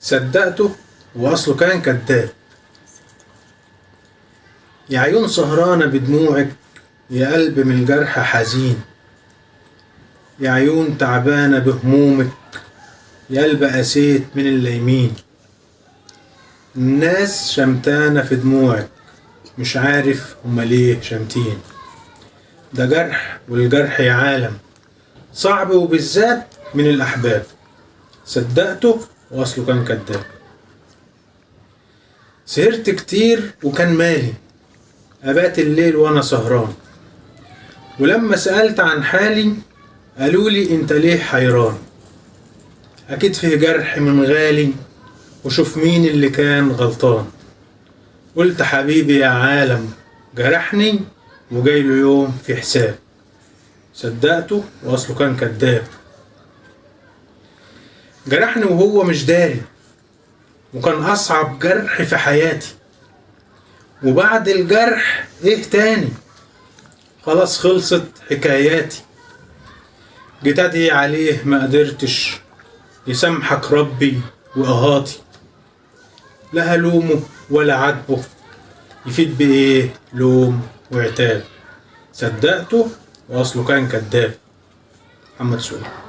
صدقته وأصله كان كذاب. يا عيون سهرانة بدموعك، يا قلب من الجرح حزين، يا عيون تعبانة بهمومك، يا قلب قسيت من اللايمين. الناس شمتانة في دموعك، مش عارف هما ليه شامتين. ده جرح والجرح يا عالم صعب، وبالذات من الأحباب. صدقته وأصله كان كذاب. سهرت كتير وكان مالي، أبات الليل وأنا سهران، ولما سألت عن حالي قالولي انت ليه حيران. أكيد فيه جرح من غالي، وشوف مين اللي كان غلطان. قلت حبيبي يا عالم جرحني، وجايله يوم في حساب. صدقته وأصله كان كذاب. جرحني وهو مش داري، وكان أصعب جرح في حياتي. وبعد الجرح إيه تاني؟ خلاص خلصت حكاياتي. جيت أدعي عليه ما قدرتش، يسامحك ربي وأهاتي. لا هلومه ولا عاتبه، يفيد بإيه لوم وعتاب. صدقته وأصله كان كذاب. محمد سؤال.